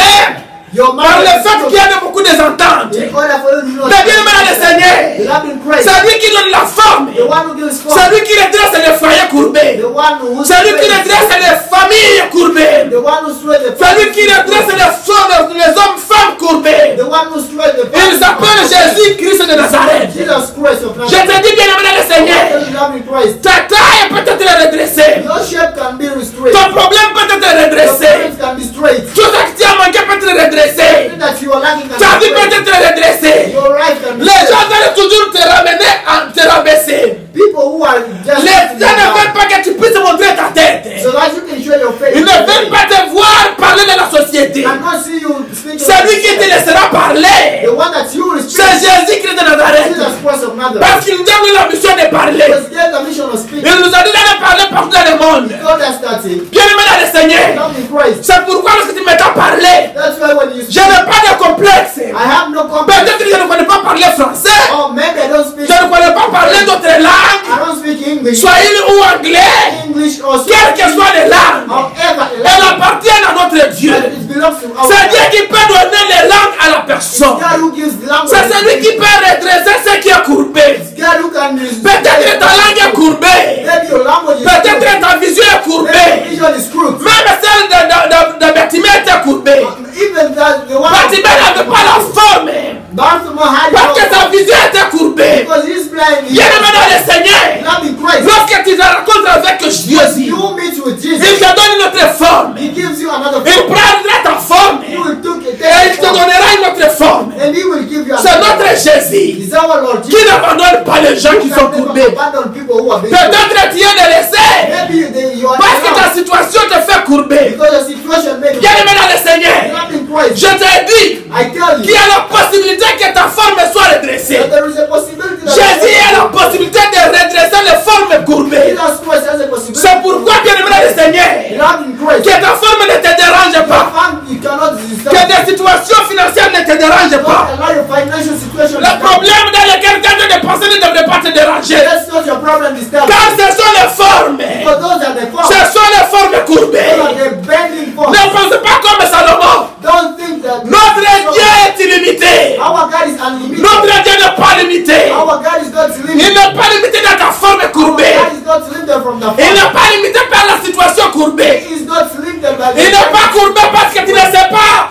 your par marriage le is fait qu'il y crooked. a beaucoup d'ententes. In order for you to know Mais bien aimé dans le Seigneur, you have been praised. c'est lui qui donne la forme. The one who gives form. C'est lui qui redresse les foyers courbés. The one who C'est lui qui redresse les familles courbées. The one who straight the C'est lui qui redresse les hommes, femmes courbés. The one who straight the Il s'appelle Jésus-Christ de Nazareth. Jesus Christ of Je te dis bien aimé dans le Seigneur, You have been praised. ta taille peut être redressée. Your shape can be restored. Ton problème peut être Your redressé. parents can be straight. Tout ce qui t'a manqué peut être redressé. Everything that you are lacking can Ta be vie peut straight. être redressée. Your life can be Les straight. gens veulent toujours te ramener à te rabaisser. People who are just Les gens ne veulent pas que tu puisses montrer ta tête. so that you can show your face. Ils ne veulent pas te voir parler de la société. I not see you speaking. C'est lui qui te laissera parler. The one that you will speak. C'est Jésus-Christ de Nazareth. Jesus Christ of Nazareth. Parce qu'il nous donne la mission de parler. Because he has the mission of speaking. Il nous a dit d'aller parler partout dans le monde. God has started. Bien aimé dans le Seigneur. Love in Christ. C'est pourquoi lorsque tu m'entends parler, That's why when you je n'ai pas de complexe. I have no complex. Peut-être que je ne connais pas parler français. Oh, maybe I don't speak. Je ne connais pas parler d'autres langues. I don't speak English. Swahili ou anglais. English or Quelles que soient les langues. however, Elles appartiennent à notre Dieu. it belongs to our C'est Dieu qui peut donner les langues à la personne. God who gives the language. C'est celui qui peut redresser ce qui est courbé. God who can use. Peut-être ta langue est courbée. Maybe your language is Peut-être crooked. ta vision est Maybe your courbée. vision is crooked. Même celle de bâtiment est courbée. Even that the one. Bâtiment n'avait pas la forme. Baltimore had Parce que sa vision était courbée. because he's blind. Bien aimé dans le Seigneur. Love in Christ. Lorsque tu te rencontres avec Jésus, You meet with il Jesus. te donne une autre forme. He gives you another Il form. prendra ta forme. He will take Et il te form. donnera une autre forme. And he will give you C'est another notre form. Jésus He's our Lord qui Jesus. n'abandonne pas les gens qui sont courbés. Abandon people who are being crooked. Peut-être tu es délaissé Maybe you are parce que ta allowed situation te fait courber. because the situation made you Bien aimé dans le Seigneur, love in Christ. je t'ai dit I tell qu'il you y a la possibilité que ta forme soit redressée. that there is a possibility that Jésus a la possibilité de redresser les formes courbées. Jesus Christ has a possibility. C'est pourquoi, bien aimé dans le Seigneur, Love in Christ. que ta forme ne te dérange pas. You cannot resist. Que tes situations financières ne te dérangent Don't pas. allow your financial situation. Le problème dans lequel tu as dépensé ne devrait pas te déranger. That's not your problem this time. Car ce sont les formes. But those are the forms. Ce sont les formes courbées. Those are the bending forms. Ne pense pas comme Salomon. Don't think that Notre Dieu est illimité. our God is unlimited. Notre Dieu n'est pas limité. Our God is not Il limited. n'est pas limité dans ta forme Our courbée. God is not limited from the Il form. n'est pas limité par la situation courbée. He is not limited by the Il n'est pas courbé parce que tu ne sais pas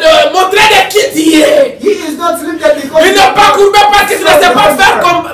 de montrer de qui tu es. He is not limited because Il n'est pas courbé parce que tu ne sais pas faire comme.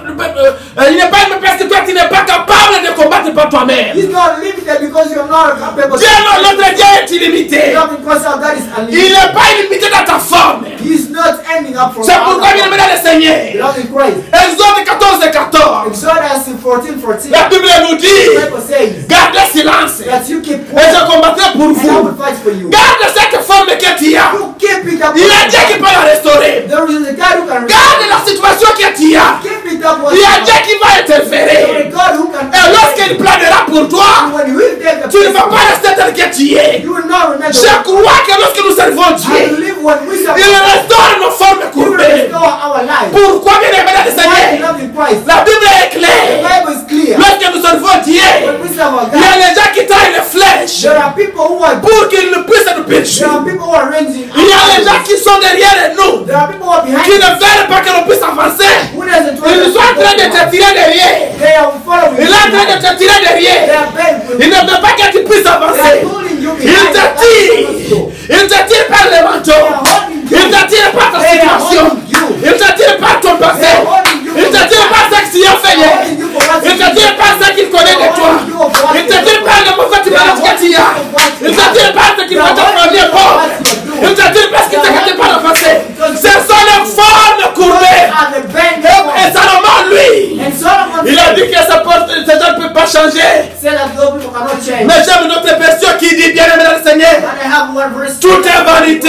Il n'est pas limité parce que toi tu n'es pas capable de combattre par toi-même. He's not limited because you're not capable. Dieu, notre Dieu est illimité. Not because our God is Il unlimited. n'est pas illimité dans ta forme. He is not ending up from C'est pourquoi, bien aimé dans le Seigneur, Love in Christ. Exode 14:14, Exodus 14:14. la Bible nous The dit Bible says gardez silence et that you keep je quiet combattrai pour and I vous. will fight for you. Garde cette forme que tu as. You keep it up. Il y a Dieu qui peut la restaurer. There is a God who can Garde la situation que tu as. keep it up. Il y a Dieu qui va There is a interférer. God who can. Et lorsqu'il planera pour toi, When you will take the tu ne vas pas rester tel que tu es. you will not remember. Je crois que lorsque nous servons I Dieu, believe when we serve, il restaure nos formes He will courbées. restore our life. Pourquoi, bien aimé dans le Why we Seigneur, love in Christ? la Bible est The claire. Bible is clear. Lorsque nous servons Dieu, When we serve our il y a God, les gens qui taillent les flèches there are people who are pour qu'ils ne puissent nous pécher. there are people who are ranging. Il y a les gens qui sont derrière nous, There are people who are behind. qui ne veulent pas que l'on puisse avancer. Who doesn't Ils sont en train de te tirer derrière. They are following. Il est en train de te tirer They derrière. are bent. Il ne veut pas que tu puisses They are avancer. pulling you Il behind. te tire. Il te tire par le manteau. Il te tire par ta situation. Il te tire par ton passé. Il te tire par ce que tu as fait hier. Il te tire par ce qu'il connaît de toi. Il te tire par le mauvais témoignage que tu as. Il te tire par ce qu'il va te prendre pauvre. Il te tire parce qu'il ne t'inquiète pas d'avancer. Ce sont les formes courbées. Are the bent Et Salomon, lui, changer. Say that those people cannot change. Mais j'aime notre version qui dit, bien aimé dans le Seigneur, But I have one verse. tout est vanité.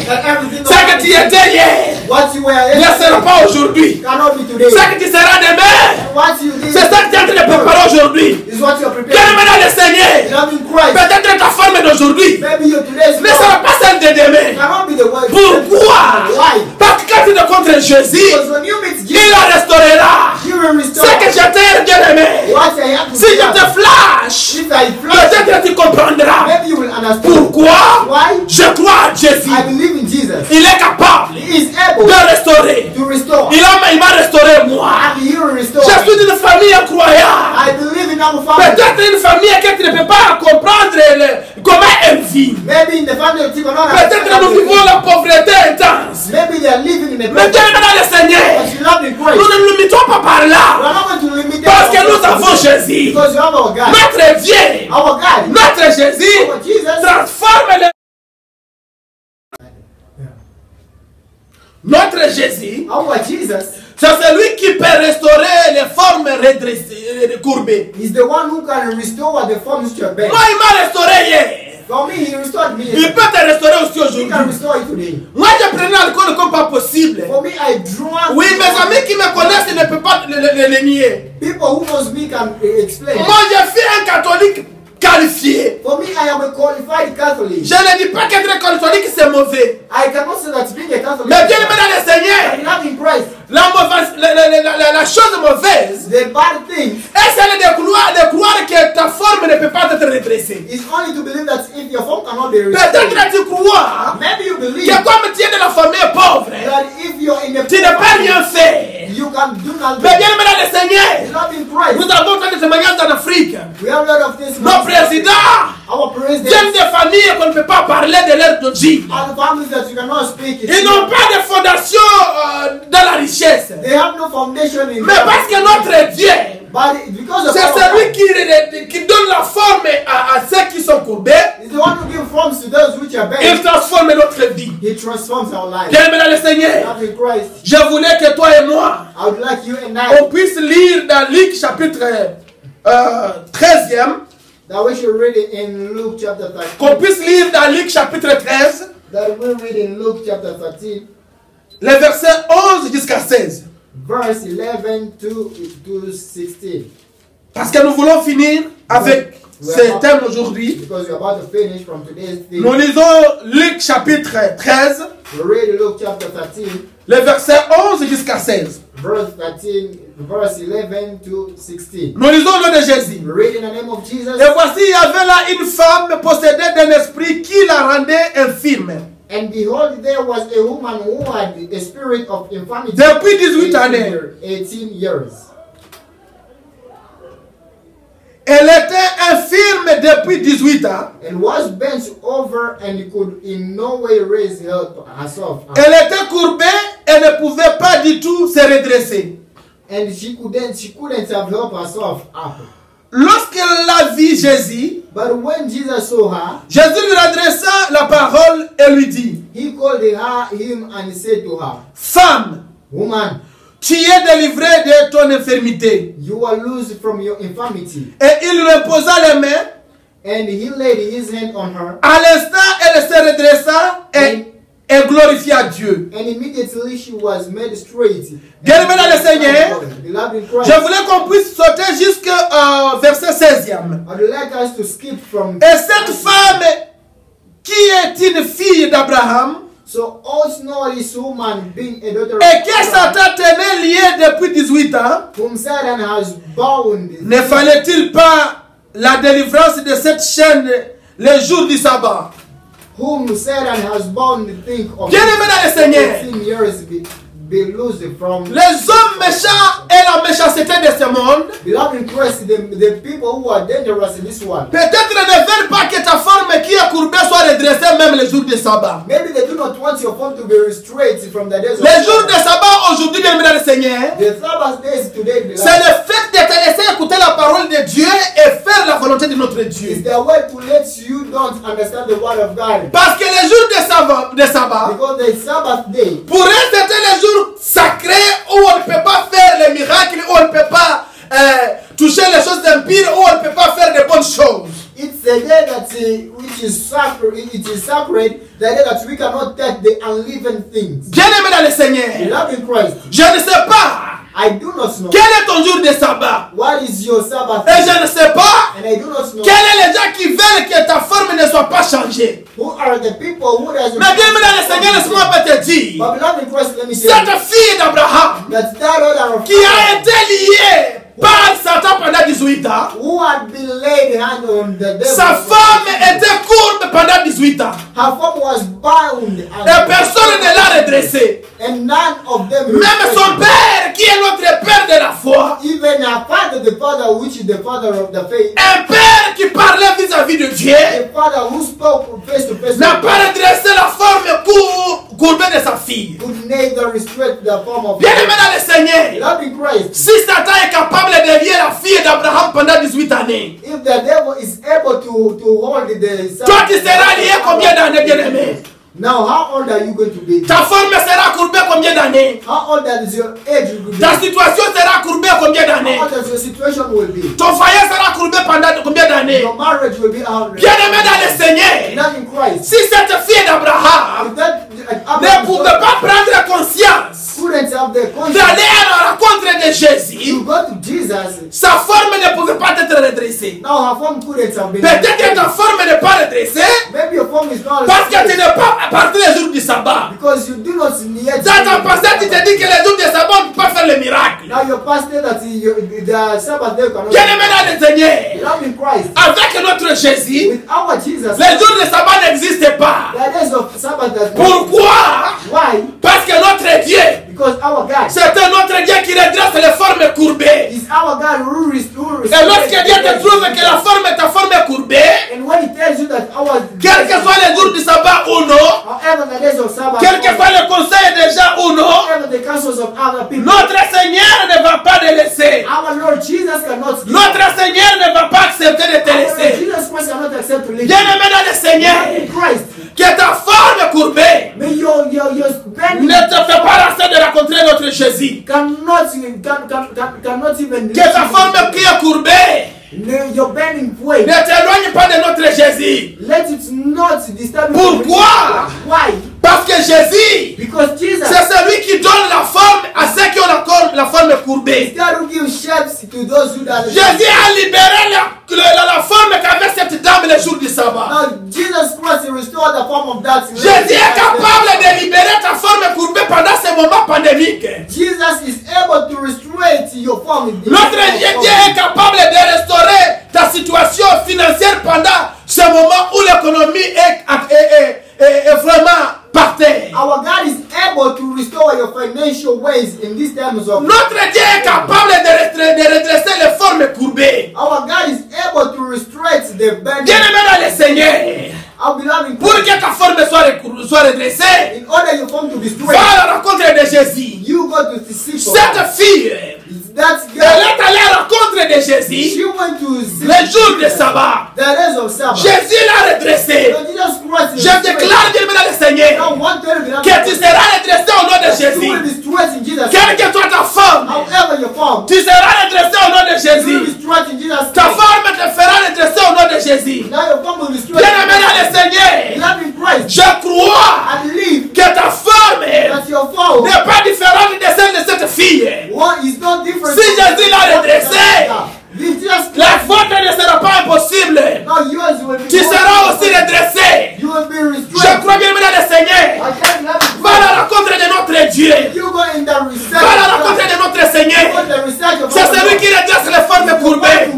That everything Ce que tu étais hier what you were ne sera yesterday pas aujourd'hui. cannot be today. Ce que tu seras demain, What you did c'est ça que tu es en train de préparer aujourd'hui. is what you are Bien preparing. aimé dans le Seigneur, Loving Christ. peut-être ta forme d'aujourd'hui Maybe your today's ne sera pas celle de demain. cannot be the word. Pourquoi? Why? Parce que quand tu te contre Jésus, Because when you meet il Jesus, la restaurera. you will restore Ce que j'étais bien aimé. what I have to Si je do. te flash, If I flash, peut-être tu comprendras. maybe you will understand. Pourquoi? Why? Je crois en Jésus. I believe in Jesus. Il est capable He is able de restaurer. to restore. Il m'a restauré moi. And he will restore. Je suis d'une famille incroyable. I believe in our family. Peut-être une famille que tu ne peux pas comprendre comment elle vit. Maybe in the family of people not Peut-être nous vivons la pauvreté intense. maybe they are living in a Mais Dieu est dans le Seigneur. but you love the Nous Christ. ne nous limitons pas par We là. are not going to limit them Parce que on nous God. avons Jésus. Because you have our God. Notre Dieu, Our God. notre Jésus Our Jesus. transforme les... Notre Jésus, Our Jesus c'est celui qui peut restaurer les formes redressées, courbées. is the one who can restore the forms to your bed. Moi, il m'a restauré hier. For me, he restored me. Il peut te restaurer aussi He can aujourd'hui. restore you today. Moi, je prenais l'alcool comme pas possible. For me, I drank. Oui, mes amis qui me connaissent ne peuvent pas le nier. People who knows me can explain. Moi, je suis un catholique qualifié. For me, I am a qualified Catholic. Je ne dis pas qu'être catholique c'est mauvais. I cannot say that being a Catholic. Mais Dieu me dans le I Seigneur. love in Christ. La chose mauvaise The bad thing est celle de croire que ta forme ne peut pas être redressée. is only to believe that if your form cannot be restored, Peut-être que tu crois maybe you believe que comme tu es de la famille pauvre, that if you're in a tu ne peux rien faire. you can do nothing. Mais bien dans le Seigneur, Love in Christ. nous avons fait des témoignages en Afrique. We have a lot of this. Nos présidents Our viennent president des familles qu'on ne peut pas parler de leur d'origine. and families that you cannot speak. Ils n'ont pas de fondation dans la richesse. They have no foundation in Mais parce que notre Dieu, but because of c'est our celui God, qui donne la forme à ceux qui sont courbés. is the one who gives forms to those which are Il bad. transforme notre vie. He transforms our lives. Bien aimé dans le Seigneur, Love in Christ. je voulais que toi et moi, I would like you and I on puisse lire dans Luc chapitre 13e, that we should read it in Luke chapter 13. qu'on puisse lire dans Luc chapitre 13, That we read in Luke chapter 13, les versets 11 jusqu'à 16. verse 11 to 16. Parce que nous voulons finir avec ce thème aujourd'hui. Because we're about to finish from today's theme. Nous lisons Luc chapitre 13, We read Luke chapter 13, les versets 11 jusqu'à 16. verse 13, verse 11 to 16. Nous lisons le nom de Jésus. We read in the name of Jesus. Et voici, il y avait là une femme possédée d'un esprit qui la rendait infirme. And behold, there was a woman who had a spirit of infirmity Depuis 18 années. 18 years. Elle était infirme depuis 18 ans. And was bent over and could in no way raise herself up. Elle était courbée et ne pouvait pas du tout se redresser. And she couldn't have helped herself up. Lorsqu'elle a vu Jésus, But when Jesus saw her, Jésus lui adressa la parole et lui dit, he called him and said to her, Femme, Woman, tu es délivrée de ton infirmité. you are loosed from your infirmity. Et il lui imposa les mains. And he laid his hand on her, À l'instant, elle se redressa et glorifia Dieu. and immediately she was made straight. Bien-aimé dans le Seigneur, Beloved in Christ, je voulais qu'on puisse sauter jusqu'au verset 16e. I would like us to skip from. Et cette femme qui est une fille d'Abraham So also this woman being a daughter et of que Abraham, Satan tenait liée depuis 18 ans, whom Satan has bound, ne fallait-il pas la délivrance de cette chaîne le jour du sabbat? whom Satan has bound, think of Bien-aimé dans le Seigneur, 18 years be loosed from. les hommes méchants et la méchanceté de ce monde Beloved in Christ, the people who are dangerous in this world, peut-être ne veulent pas que ta forme qui est courbée soit redressée même le jour du sabbat. maybe they do not want your form to be restrained from the days of Les jours Sabbath. de sabbat aujourd'hui, bien aimé dans le Seigneur, The Sabbath days today, c'est beloved, le fait de te laisser écouter la parole de Dieu et faire la volonté de notre is Dieu. the way to let you don't understand the word of God. Parce que les jours de sabbat, Because the Sabbath day, pour eux, c'était les jours sacrés où on ne peut pas faire les miracles, où on ne peut pas toucher les choses impures, où on ne which is sacred, it is sacred, the idea that we cannot take the unleavened things. Bien-aimé dans le Seigneur, Beloved in Christ, je ne sais pas I do not know quel est ton jour de sabbat. what is your Sabbath, Et je ne sais pas and I do not know quels sont les gens qui veulent que ta forme ne soit pas changée. who are the people who doesn't. Mais bien-aimé dans le Seigneur, laisse-moi te dire, But beloved in Christ, let me tell you cette fille d'Abraham that daughter of qui a été liée par Satan pendant 18 ans, who had been laid hand on the devil, sa femme était courbe pendant 18 ans. her form was bound, Et personne ne l'a redressée. and none of them Même son père, qui est notre père de la foi, even her father, the father which is the father of the faith, un père qui parlait vis-à-vis de Dieu, the father who spoke face to face, n'a pas redressé la forme courbée de sa fille. could neither restrict the form of Bien-aimé dans le Seigneur, Beloved in Christ. si Satan est capable de lier la fille d'Abraham pendant 18 années, If the devil is able to hold the toi tu seras lié combien d'années, bien-aimé? now how old are you going to be? Ta forme sera courbée combien d'années? How old is your age will be? Ta situation sera courbée combien d'années? How old your situation will be? Ton foyer sera courbé pendant combien d'années? Your marriage will be out. Bien-aimé dans le Seigneur, Not in Christ. si cette fille d'Abraham If that ne pouvait pas prendre conscience couldn't have the conscience d'aller à la rencontre de to Jésus, go to Jesus, sa forme ne pouvait pas être redressée. now her form couldn't have been. Peut-être que ta forme n'est pas redressée Maybe your form is not parce que tu n'es pas à partir des jours du sabbat. because you do not yet. Dans ton passé, tu te dis que les jours du sabbat ne peuvent pas faire le miracle. Now your pastor that the Sabbath day cannot. Bien-aimé dans le Seigneur, Beloved in Christ, avec notre Jésus, with our Jesus, les jours du sabbat n'existent pas. the days of Sabbath that. Pourquoi? Why? Parce que notre Dieu, Because our God c'est un autre Dieu qui redresse les formes courbées. is our God who restores. Et lorsque Dieu te trouve que ta forme est courbée, And when He tells you that our quel que soit les jours du sabbat ou non, however the days of Sabbath, quel que soit le conseil des gens ou non, however the counsels of other people, notre Seigneur ne va pas te laisser. our Lord Jesus cannot give. Notre Seigneur ne va pas accepter de te Our Lord laisser. Jesus Christ cannot accept religion. Bien-aimé dans le Seigneur, In Christ, que ta forme courbée may your bending ne te fait pas lasser de rencontrer notre Jésus. cannot even Que ta forme qui est courbée your bending way. ne t'éloigne pas de notre Jésus. Let it not disturb you. Pourquoi? Why? Parce que Jésus, Because Jesus c'est celui qui donne la forme à ceux qui ont la forme courbée. is God who gives shapes to those who are. Jésus a libéré la forme qu'avait cette dame le jour du sabbat. Now Jesus Christ restored the form of that. Jésus est capable de libérer ta forme courbée pendant ces moments pandémiques. Jesus is able to restore your form. in the Notre time of Dieu COVID. est capable de restaurer ta situation financière pendant ce moment où l'économie est vraiment par terre. Our God is able to restore your financial ways in these times of. Notre Dieu est capable de redresser les formes courbées. Our God is able to restore the bending. Bien-aimé dans le Seigneur, Our beloved, pour que ta forme soit redressée, in order your form to be straight, va à la rencontre de Jésus. you go to see for Cette fille, that elle girl. est allée à la rencontre de Jésus She went to see le jour de sabbat. the days of Sabbath. Jésus l'a redressée. So Jesus Christ is Je déclare, bien-aimé dans le Seigneur, now one third of the que tu seras redressé au nom de you will Jésus. be straight in Jesus. Quelle que soit ta forme, However your form, tu seras redressé au nom de you will Jésus. be straight in Jesus. Ta forme te fera redresser au nom de Jésus. Now your form will be straight. Bien-aimé dans le Seigneur, Beloved in Christ, je crois I believe que ta forme that your form n'est pas différente de celle de cette fille. one is not different. Si Jésus l'a redressé, If Jesus la faute ne sera pas impossible. now yours will be. Tu seras aussi redressé. You will be Je restrained. crois bien dans le Seigneur. I can't let it Va à la rencontre de notre Dieu. You go in the research. Va à la rencontre de notre You go Seigneur. in the research of C'est celui qui redresse les formes courbées.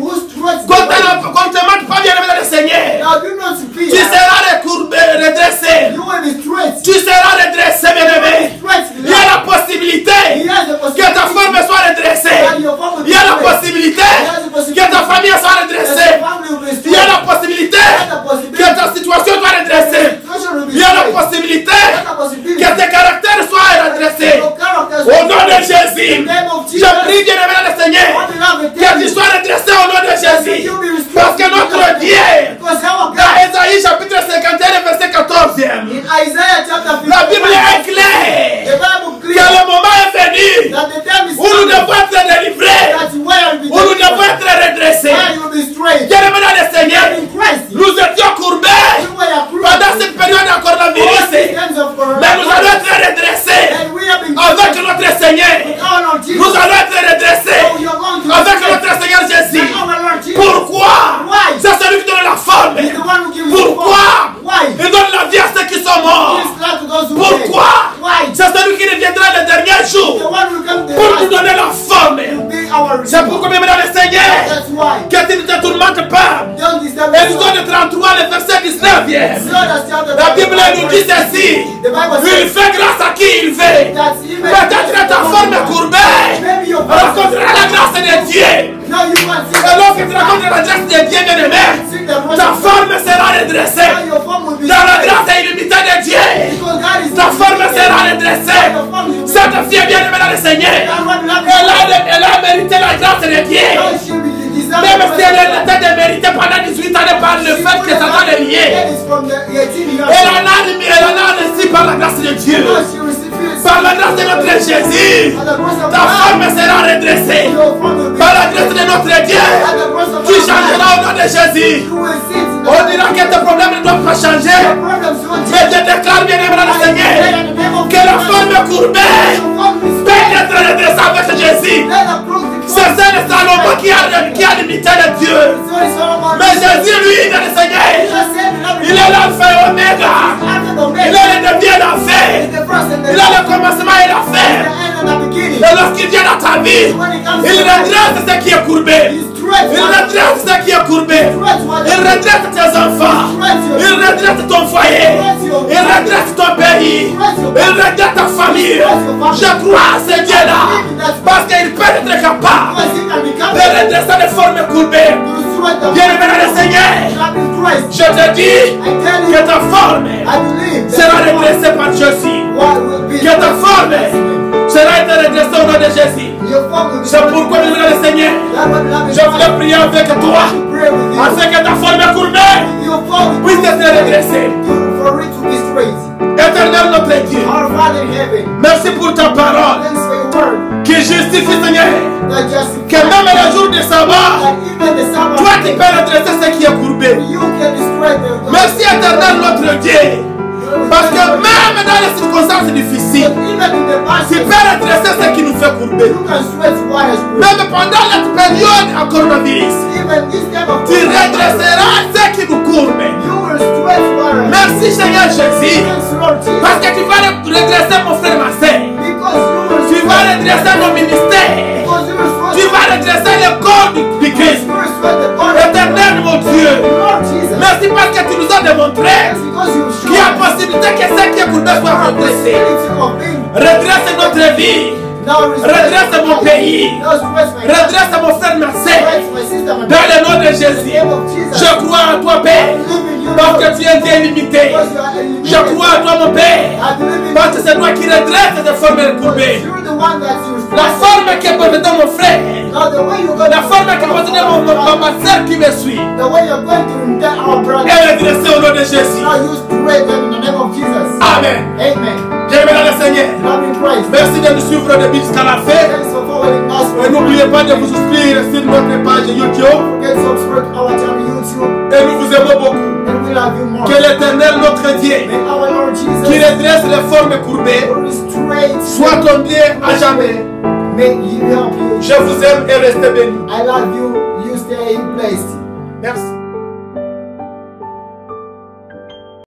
Quand on te montre pas bien dans le Seigneur, Now do not fear. tu seras redressé. You will be straight. Tu seras redressé, bien-aimé. Straight. Il y a la possibilité He has the que ta forme soit redressée. that your form will be Il y a la straight. possibilité que ta famille soit That redressée. your family will be Il y a straight. la possibilité He has the possibility. que ta situation soit redressée. Situation will be Il y a la straight. possibilité He has the possibility. que tes caractères soient redressés. Your character Au nom de in the Jésus, name of je Jesus. prie bien-aimé dans le Seigneur What you have que tu sois redressé au nom de Jésus. Parce que notre Dieu, Because our dans God, Ésaïe chapitre 51 verset 14, in Isaiah chapter 50, la Bible est the claire Bible que clear le moment est venu that the time is où nous coming devons être délivrés, that where you où nous devons être redressés. will be straight. Bien-aimé dans le Seigneur, In Christ, nous étions courbés. C'est pourquoi même dans le Seigneur, That's why. que tu ne te tourmentes pas. Don't disturb Exode 33, le verset 19e. La Bible nous dit ceci. The Bible Il says fait grâce à qui il veut. that even Peut-être ta forme courbée maybe your rencontrera la grâce de Dieu. now you can't see Et lorsque tu rencontres la grâce de Dieu, bien-aimé, ta forme sera redressée. now your form will be Dans la straight. grâce illimitée de Dieu, Because God is ta forme sera redressée. your form will be Cette fille bien-aimée dans le Seigneur, elle a mérité la grâce de Dieu. God should be Même si elle était déméritée pendant 18 années par le fait que Satan est lié, elle en a reçu par la grâce de Dieu. Par la grâce de notre Jésus, ta forme sera redressée. Par la grâce de notre Dieu, tu changeras au nom de Jésus. On dira que tes problèmes ne doivent pas changer. Mais je déclare bien aimé dans le Seigneur que la forme courbée peut être redressée avec Jésus. C'est ça le Salomon qui a l'imité de Dieu. Mais Jésus, lui, dans le Seigneur, il est l'alpha et l'oméga. Il est le début et la fin. Il a le commencement et la fin. Et lorsqu'il vient dans ta vie, il redresse ce qui est courbé. Il redresse ce qui est courbé. Il redresse tes enfants. Il redresse ton foyer. Il redresse ton pays. Il redresse ta famille. Je crois à ce Dieu-là. Parce qu'il peut être capable de redresser les formes courbées. Bien-aimé dans le Seigneur, je te dis que ta forme sera redressée par Jésus. Que ta forme sera redressée au nom de Jésus. C'est pourquoi, bien-aimé dans le Seigneur, je voulais prier avec toi afin que ta forme courbée puisse être redressée. Éternel notre Dieu, merci pour ta parole qui justifie, Seigneur, que même le jour du sabbat, toi qui peux redresser ce qui est courbé. Merci éternel notre Dieu, parce que même dans les circonstances difficiles, tu peux redresser ce qui nous fait courber. Même pendant la période en coronavirus, tu redresseras ce qui nous courbe. Merci Seigneur Jésus, parce que tu vas redresser mon frère, ma soeur. Tu vas redresser nos ministères. Tu vas redresser le corps du Christ. Éternel mon Dieu, merci parce que tu nous as démontré qu'il y a possibilité que ce qui est courbé soit redressé. Redresse notre vie. Redresse mon pays. Redresse mon frère, ma soeur. Dans le nom de Jésus, je crois en toi, Père. Parce que tu es illimité. Je crois à toi, mon Père. Parce que c'est toi qui redresse les formes courbées. La forme qui est possédée de mon frère. La forme qui est possédée de ma soeur qui me suit. Elle est redressée au nom de Jésus. Amen. J'aime dans le Seigneur. Merci de nous suivre depuis jusqu'à la fin. Et n'oubliez pas de vous inscrire sur notre page YouTube. Et nous vous aimons beaucoup. Que l'Éternel, notre Dieu, qui redresse les formes courbées, soit ton bien à jamais. Je vous aime et restez bénis. I love you. You stay blessed. Merci.